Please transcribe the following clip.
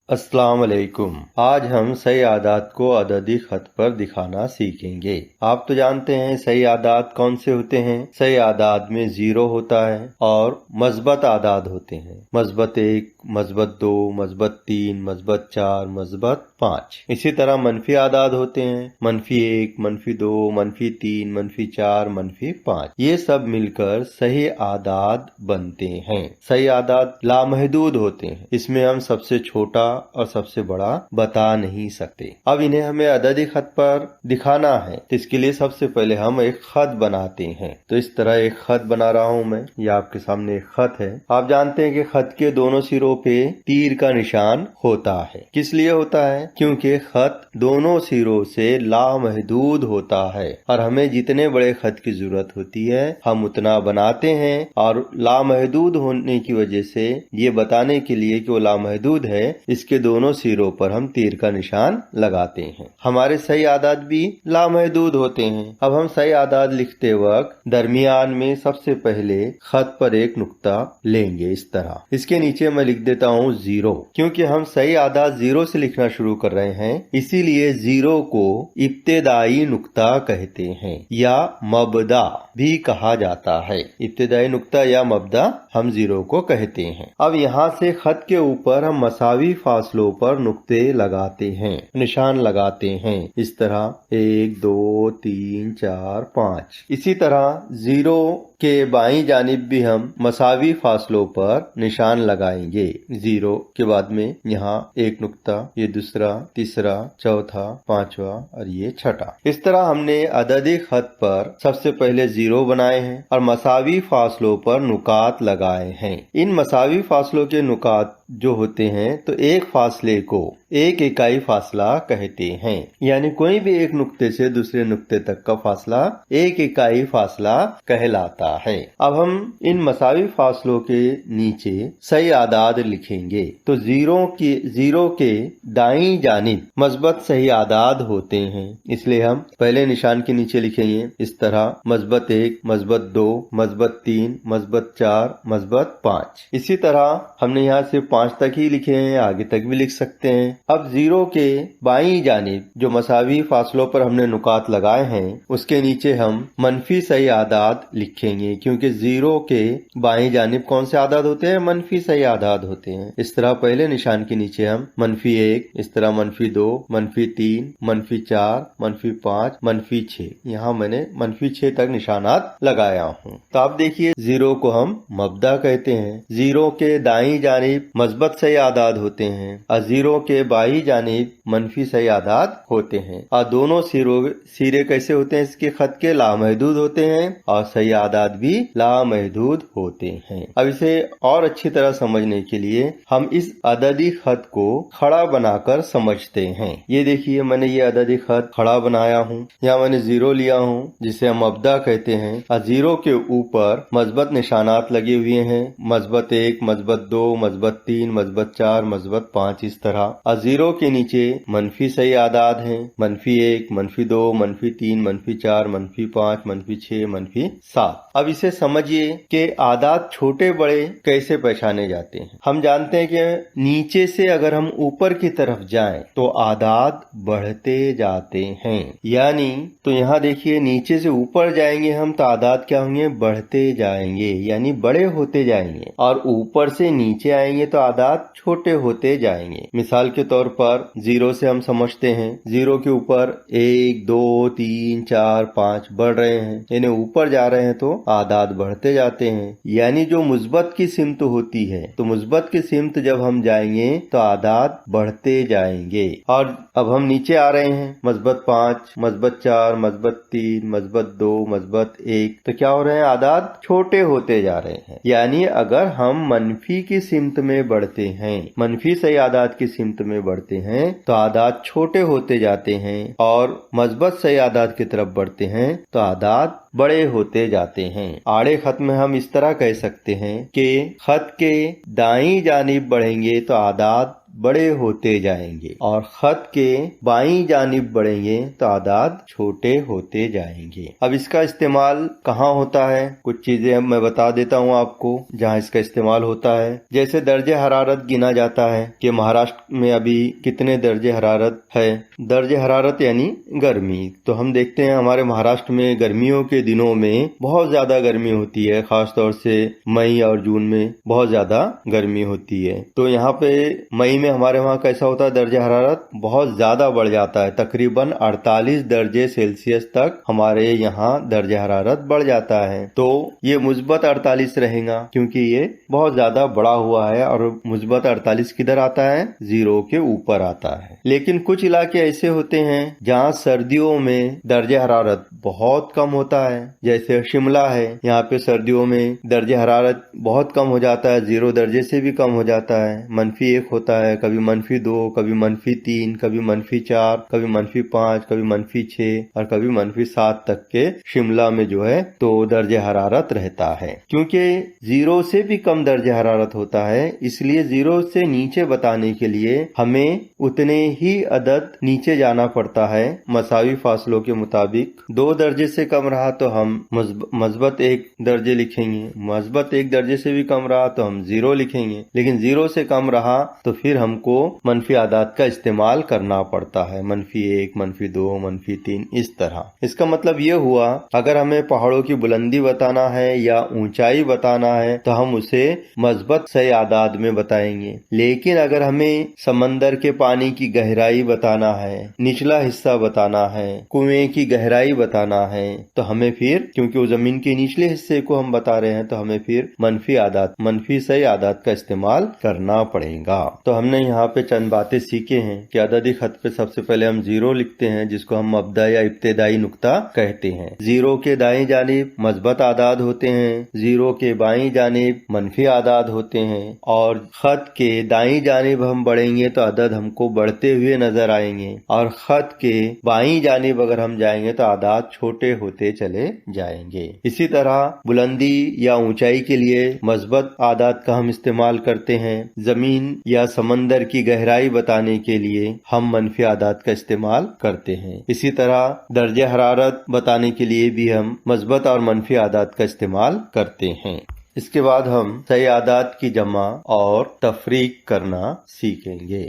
अस्सलाम वालेकुम। आज हम सही आदात को अददी खत पर दिखाना सीखेंगे। आप तो जानते हैं सही आदात कौन से होते हैं। सही आदात में 0 होता है और मस्बत आदात होते हैं। मस्बत 1, मस्बत 2, मस्बत 3, मस्बत 4, मस्बत 5। इसी तरह मनफी आदात होते हैं। मनफी 1, मनफी 2, मनफी 3, मनफी 4, मनफी 5। ये सब मिलकर सही आदात बनते हैं। सही आदात लामहदूद होते हैं। इसमें हम सबसे छोटा और सबसे बड़ा बता नहीं सकते। अब इन्हें हमें अददी खत पर दिखाना है, तो इसके लिए सबसे पहले हम एक खत बनाते हैं। तो इस तरह एक खत बना रहा हूं मैं। ये आपके सामने एक खत है। आप जानते हैं कि खत के दोनों सिरों पे तीर का निशान होता है। किस लिए होता है? क्योंकि खत दोनों सिरों से लामहदूद होता है और हमें जितने बड़े खत की जरूरत होती है हम उतना बनाते हैं, और लामहदूद होने की वजह से ये बताने के लिए कि वो लामहदूद है, इसके दोनों सिरों पर हम तीर का निशान लगाते हैं। हमारे सही आदात भी लामहदूद होते हैं। अब हम सही आदात लिखते वक्त दरमियान में सबसे पहले खत पर एक नुक्ता लेंगे इस तरह। इसके नीचे मैं लिख देता हूँ 0, क्योंकि हम सही आदात 0 से लिखना शुरू कर रहे हैं, इसीलिए 0 को इब्तिदाई नुक्ता कहते हैं या मबदा भी कहा जाता है। इब्तिदाई नुक्ता या मबदा हम 0 को कहते हैं। अब यहाँ से खत के ऊपर हम मसावी फासलों पर नुक्ते लगाते हैं, निशान लगाते हैं इस तरह 1, 2, 3, 4, 5। इसी तरह 0 के बाईं जानिब भी हम मसावी फासलों पर निशान लगाएंगे। 0 के बाद में यहाँ एक नुक्ता, ये दूसरा, तीसरा, चौथा, पांचवा और ये छठा। इस तरह हमने अददी खत पर सबसे पहले 0 बनाए हैं और मसावी फासलों पर नुकात लगाए हैं। इन मसावी फासलों के नुकात जो होते हैं तो एक फासले को एक इकाई फासला कहते हैं, यानी कोई भी एक नुक्ते से दूसरे नुक्ते तक का फासला एक इकाई फासला कहलाता है। अब हम इन मसावी फासलों के नीचे सही आदाद लिखेंगे। तो 0 के दाईं जानिब मस्बत सही आदाद होते हैं, इसलिए हम पहले निशान के नीचे लिखेंगे इस तरह मस्बत 1, मस्बत 2, मस्बत 3, मस्बत 4, मस्बत 5। इसी तरह हमने यहाँ से 5 तक ही लिखे हैं, आगे तक भी लिख सकते हैं। अब 0 के बाईं जानिब जो मसावी फासलों पर हमने नुकात लगाए हैं उसके नीचे हम मनफी सही आदाद लिखेंगे, क्योंकि 0 के बाईं जानिब कौन से आदाद होते हैं? मनफी सही आदाद होते हैं। इस तरह पहले निशान के नीचे हम मनफी 1, इस तरह मनफी 2, मनफी 3, मनफी 4, मनफी 5, मनफी 6। यहाँ मैंने मनफी 6 तक निशानात लगाया हूँ। तो आप देखिए 0 को हम मबदा कहते हैं। 0 के दाईं जानिब मस्बत सही आदाद होते हैं और 0 के बाई जानिब मनफी सही आदाद होते हैं, और दोनों सिरे कैसे होते हैं? इसके खत के लामहदूद होते हैं और सही आदाद भी लामहदूद होते हैं। अब इसे और अच्छी तरह समझने के लिए हम इस अददी खत को खड़ा बनाकर समझते हैं। ये देखिए मैंने ये अददी खत खड़ा बनाया हूँ। यहाँ मैंने 0 लिया हूँ जिसे हम मबदा कहते हैं, और 0 के ऊपर मस्बत निशानात लगे हुए हैं। मस्बत 1, मस्बत 2, मस्बत 3, मस्बत 4, मस्बत 5 इस तरह। और 0 के नीचे मनफी सही आदाद हैं, मनफी 1, मनफी 2, मनफी 3, मनफी 4, मनफी 5, मनफी 6, मनफी 7। अब इसे समझिए कि आदाद छोटे बड़े कैसे पहचाने जाते हैं। हम जानते हैं कि नीचे से अगर हम ऊपर की तरफ जाएं तो आदाद बढ़ते जाते हैं, यानी तो यहाँ देखिए नीचे से ऊपर जाएंगे हम तो आदाद क्या होंगे? बढ़ते जाएंगे, यानी बड़े होते जाएंगे, और ऊपर से नीचे आएंगे तो आदाद छोटे होते जाएंगे। मिसाल के तौर पर 0 से हम समझते हैं 0 के ऊपर 1, 2, 3, 4, 5 बढ़ रहे हैं, यानी ऊपर जा रहे हैं तो आदाद बढ़ते जाते हैं। यानी जो मुस्बत की सिमत होती है तो मुस्बत की सिमत जब हम जाएंगे तो आदाद बढ़ते जाएंगे। और अब हम नीचे आ रहे हैं मस्बत 5, मस्बत 4, मस्बत 3, मस्बत 2, मस्बत 1, तो क्या हो रहे हैं? आदाद छोटे होते जा रहे हैं। यानी अगर हम मनफी की सिमत में बढ़ते हैं, मनफी सही आदाद की सिमत में बढ़ते हैं तो आदाद छोटे होते जाते हैं, और मस्बत सही आदाद की तरफ बढ़ते हैं तो आदाद बड़े होते जाते हैं। आड़े खत में हम इस तरह कह सकते हैं कि खत के दाईं जानिब बढ़ेंगे तो आदाद बड़े होते जाएंगे और खत के बाईं जानिब बढ़ेंगे तो आदाद छोटे होते जाएंगे। अब इसका इस्तेमाल कहाँ होता है, कुछ चीजें मैं बता देता हूँ आपको जहाँ इसका इस्तेमाल होता है। जैसे दर्जे हरारत गिना जाता है कि महाराष्ट्र में अभी कितने दर्जे हरारत है। दर्जे हरारत यानी गर्मी। तो हम देखते हैं हमारे महाराष्ट्र में गर्मियों के दिनों में बहुत ज्यादा गर्मी होती है, खासतौर से मई और जून में बहुत ज्यादा गर्मी होती है। तो यहाँ पे मई में हमारे वहाँ कैसा होता है, दर्जे हरारत बहुत ज्यादा बढ़ जाता है, तकरीबन 48 दर्जे सेल्सियस तक हमारे यहाँ दर्जे हरारत बढ़ जाता है। तो ये मुस्बत 48 रहेगा क्योंकि ये बहुत ज्यादा बढ़ा हुआ है और मुस्बत 48 किधर आता है, जीरो के ऊपर आता है। लेकिन कुछ इलाके ऐसे होते हैं जहाँ सर्दियों में दर्जे हरारत बहुत कम होता है, जैसे शिमला है। यहाँ पे सर्दियों में दर्जे हरारत बहुत कम हो जाता है, 0 दर्जे से भी कम हो जाता है, -1 होता है, कभी -2, कभी -3, कभी -4, कभी -5, कभी -6 और कभी -7 तक के शिमला में जो है तो दर्जे हरारत रहता है। क्योंकि 0 से भी कम दर्जे हरारत होता है, इसलिए 0 से नीचे बताने के लिए हमें उतने ही अदद नीचे जाना पड़ता है मसावी फासलों के मुताबिक। 2 दर्जे से कम रहा तो हम मस्बत 1 दर्जे लिखेंगे, मस्बत 1 दर्जे से भी कम रहा तो हम 0 लिखेंगे, लेकिन 0 से कम रहा तो फिर हमको मनफी आदाद का इस्तेमाल करना पड़ता है, -1, -2, -3 इस तरह। इसका मतलब ये हुआ अगर हमें पहाड़ों की बुलंदी बताना है या ऊंचाई बताना है तो हम उसे मस्बत सही आदाद में बताएंगे। लेकिन अगर हमें समंदर के पानी की गहराई बताना है, निचला हिस्सा बताना है, कुएं की गहराई बताना है तो हमें फिर, क्योंकि वो जमीन के निचले हिस्से को हम बता रहे हैं, तो हमें फिर मनफी सही आदाद का इस्तेमाल करना पड़ेगा। तो हमने यहाँ पे चंद बातें सीखे हैं कि अददी खत पे सबसे पहले हम 0 लिखते हैं जिसको हम मब्दा या इब्तिदाई नुक्ता कहते हैं। 0 के दाएं जानिब मस्बत आदाद होते हैं, 0 के बाईं जानिब मनफी आदाद होते हैं और खत के दाईं जानिब हम बढ़ेंगे तो अदद हमको बढ़ते हुए नजर आएंगे और खत के बाईं जानिब अगर हम जाएंगे तो आदाद छोटे होते चले जाएंगे। इसी तरह बुलंदी या ऊंचाई के लिए मस्बत आदाद का हम इस्तेमाल करते हैं। जमीन या समंदर की गहराई बताने के लिए हम मनफी आदाद का इस्तेमाल करते हैं। इसी तरह दर्जे हरारत बताने के लिए भी हम मस्बत और मनफी आदाद का इस्तेमाल करते हैं। इसके बाद हम सही आदाद की जमा और तफरीक करना सीखेंगे।